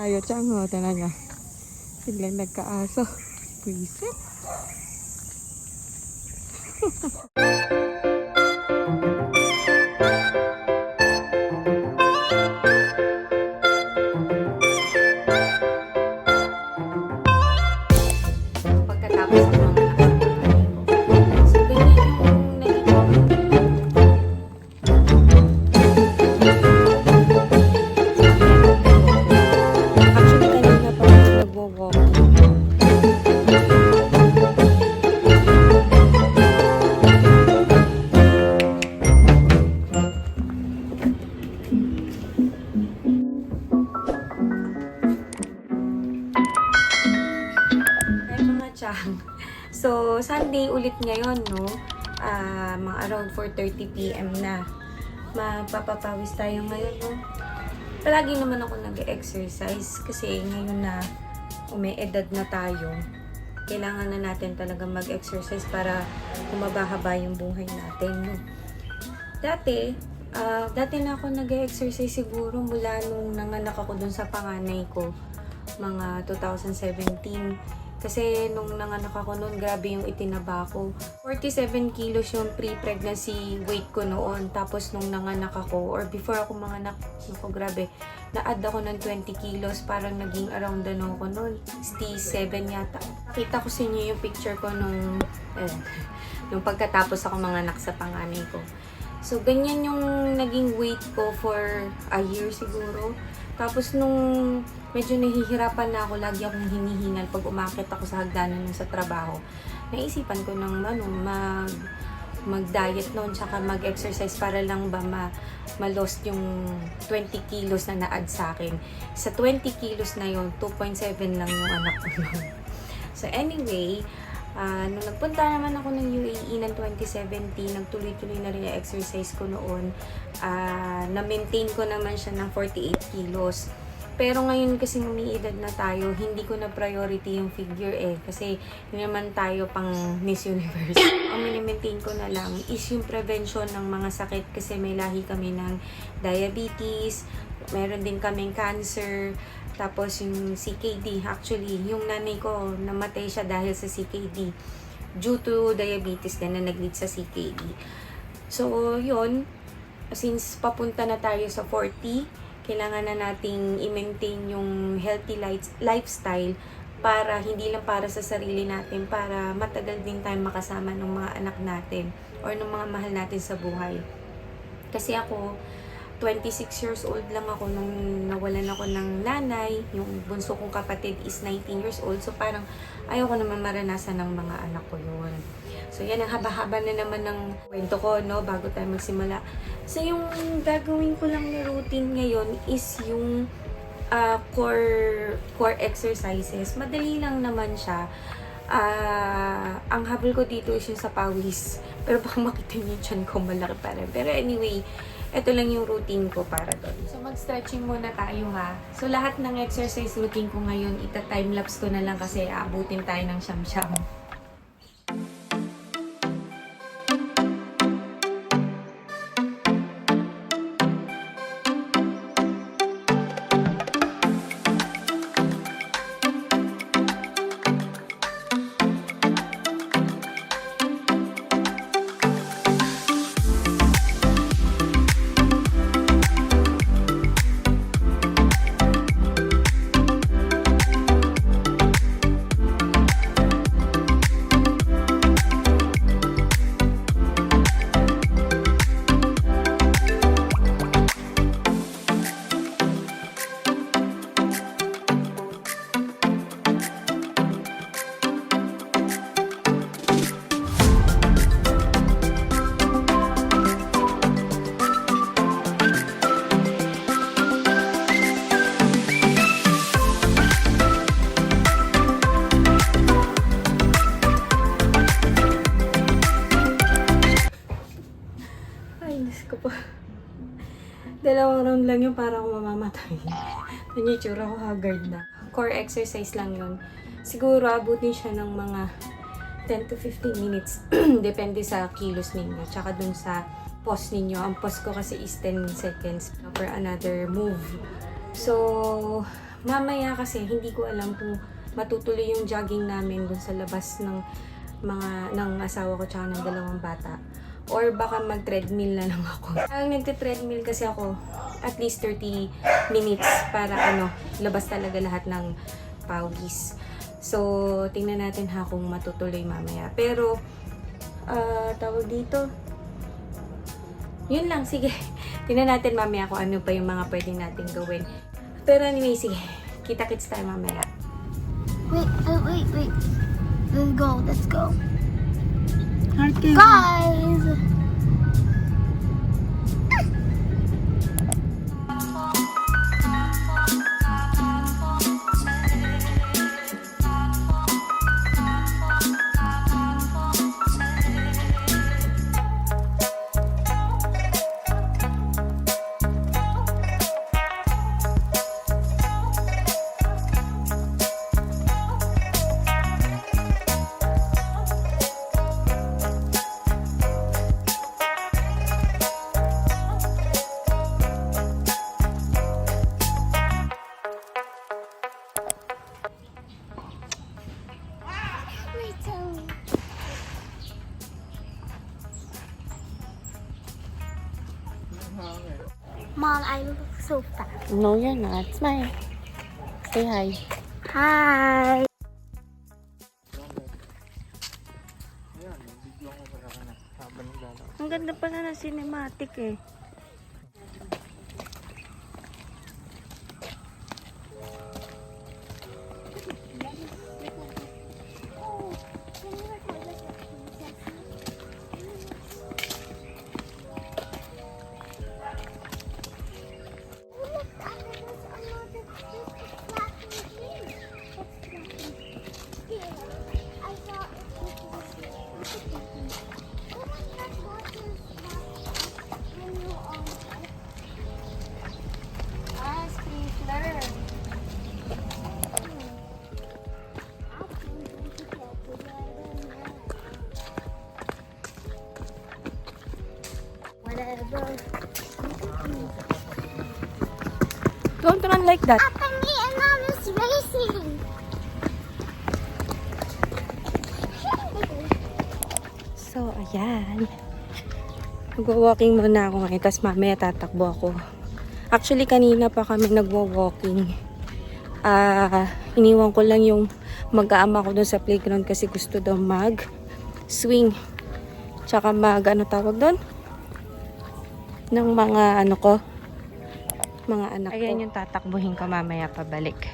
tayo, Chang, talaga. Biglang nagkaaso. Pwisit. Pagkatapos ng mga nakakapagay ko. So, ganyan yung naging actually, kanina pa ako nagwo-walking. Ay, mga chang. So, Sunday ulit ngayon, no? Mga around 4:30 PM na. Mapapapawis tayo ngayon, no? Palagi naman ako nag-exercise kasi ngayon na umeedad na tayo, kailangan na natin talaga mag-exercise para humaba-haba yung buhay natin, no? Dati na ako nag-exercise siguro mula nung nanganak ako dun sa panganay ko, mga 2017. Kasi nung nanganak ako noon, grabe yung itinaba ko. 47 kilos yung pre-pregnancy weight ko noon. Tapos nung nanganak ako, or before ako manganak, grabe, na-add ako ng 20 kilos. Parang naging around ano ko noon, 67 yata. Kita ko sa inyo yung picture ko nung pagkatapos ako manganak sa panganay ko. So, ganyan yung naging weight ko for a year siguro. Tapos nung medyo nahihirapan na ako, lagi akong hinihingal pag umakit ako sa hagdanan sa trabaho. Naisipan ko ng mag-diet noon, tsaka mag-exercise para lang ba ma-lost yung 20 kilos na na-add sa akin. Sa 20 kilos na yon, 2.7 lang yung anak ko noon. So anyway, nung nagpunta naman ako ng UAE ng 2017, nagtuloy-tuloy na rin yung exercise ko noon. Na-maintain ko naman siya ng 48 kilos. Pero ngayon kasi umiidad na tayo, hindi ko na priority yung figure kasi hindi naman tayo pang Miss Universe. Ang mini-maintain ko na lang is yung prevention ng mga sakit kasi may lahi kami ng diabetes, meron din kaming cancer, tapos yung CKD. Actually, yung nanay ko, namatay siya dahil sa CKD. Due to diabetes din na nag-lead sa CKD. So, yun. Since papunta na tayo sa 40, kailangan na nating i-maintain yung healthy lifestyle para hindi lang para sa sarili natin, para matagal din tayo makasama ng mga anak natin or ng mga mahal natin sa buhay. Kasi ako, 26 years old lang ako nung nawalan ako ng nanay. Yung bunso kong kapatid is 19 years old. So parang ayaw ko naman maranasan ng mga anak ko yun. So yan, ang haba-haba na naman ng kwento ko, no, bago tayo magsimula. So yung gagawin ko lang na routine ngayon is yung core exercises. Madali lang naman siya. Ang habol ko dito is yung sa pawis. Pero baka makita niyo yung tiyan ko, malaki pa rin. Pero anyway, ito lang yung routine ko para doon. So, mag-stretching muna tayo, ha. So, lahat ng exercise routine ko ngayon, ita-timelapse ko na lang kasi aabutin tayo ng siyam-siyam. Dalawang round lang yun para ako mamamatay. Yan yung tsura ko, haggard na. Core exercise lang yun. Siguro abutin siya ng mga 10 to 15 minutes. Depende sa kilos ninyo. Tsaka dun sa pause ninyo. Ang pause ko kasi is 10 seconds for another move. So, mamaya kasi hindi ko alam kung matutuloy yung jogging namin dun sa labas ng asawa ko tsaka ng dalawang bata. Or baka mag-treadmill na lang ako. Ang nagte-treadmill kasi ako at least 30 minutes para labas talaga lahat ng pawis. So, tingnan natin ha kung matutuloy mamaya. Pero, tawag dito. Yun lang, sige. Tingnan natin mamaya kung ano pa yung mga pwede natin gawin. Pero anyway, sige. Kita-kits tayo mamaya. Wait. Let's go. Okay. Guys! Mom, I look so fat. No, you're not. Smile. Say hi. Hi! Ang ganda pala ng cinematic eh. Whatever. Don't run like that. Up and me and Mom is racing. So, ayan. Nag-walking muna ako ngayon, tapos mamaya tatakbo ako. Actually, kanina pa kami nagwa-walking. Iniwan ko lang yung mag-aama ko dun sa playground kasi gusto daw mag-swing. Tsaka tawag doon? Ng mga mga anak ko. Ayan yung tatakbuhin ko mamaya pabalik.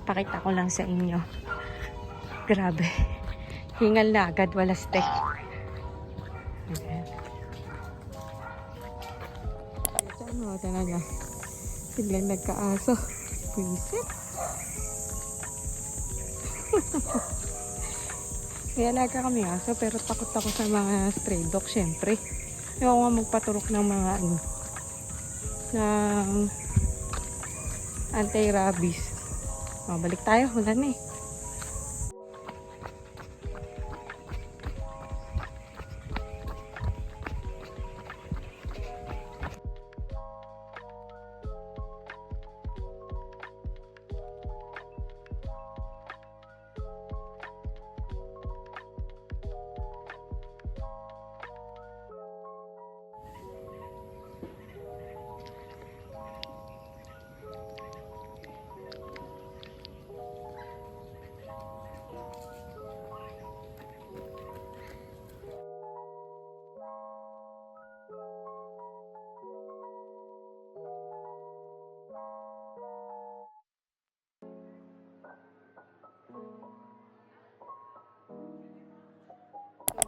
Pakita ko lang sa inyo. Grabe. Hingal na agad, wala step. Ayan. Ano talaga? Biglang nagkaaso. Visit. May alaga kami aso pero takot ako sa mga stray dog syempre. Ayaw nga magpaturok ng mga ng anti-rabies. Balik tayo, wala na eh.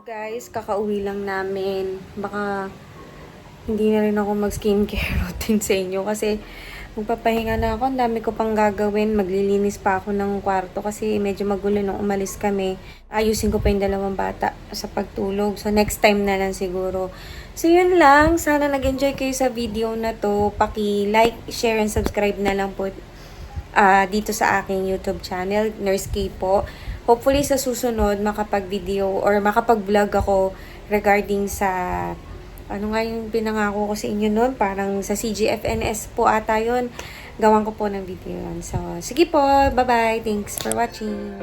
Guys, kakauwi lang namin. Baka hindi na rin ako mag-skincare routine sa inyo kasi magpapahinga na ako. Ang dami ko pang gagawin. Maglilinis pa ako ng kwarto kasi medyo magulo nung umalis kami. Ayusin ko pa yung dalawang bata sa pagtulog. So, next time na lang siguro. So, yun lang. Sana nag-enjoy kayo sa video na to. Paki-like, share, and subscribe na lang po dito sa aking YouTube channel, Nurse K po. Hopefully sa susunod makapag-video or makapag-vlog ako regarding sa ano nga yung pinangako ko sa inyo noon, parang sa CGFNS po ata yun. gawan ko po ng video yun. So, sige po. Bye-bye. Thanks for watching.